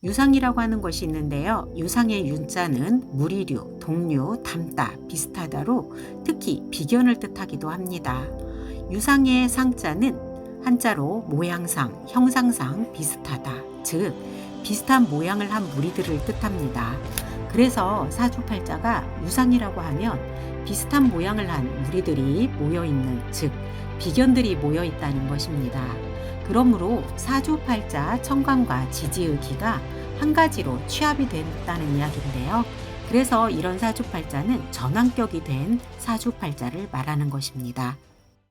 유상이라고 하는 것이 있는데요. 유상의 윤자는 무리류, 동류, 닮다, 비슷하다로 특히 비견을 뜻하기도 합니다. 유상의 상자는 한자로 모양상, 형상상 비슷하다, 즉 비슷한 모양을 한 무리들을 뜻합니다. 그래서 사주팔자가 유상이라고 하면 비슷한 모양을 한 무리들이 모여있는, 즉 비견들이 모여있다는 것입니다. 그러므로 사주팔자 청간과 지지의기가 한 가지로 취합이 된다는 이야기인데요. 그래서 이런 사주팔자는 전환격이 된 사주팔자를 말하는 것입니다.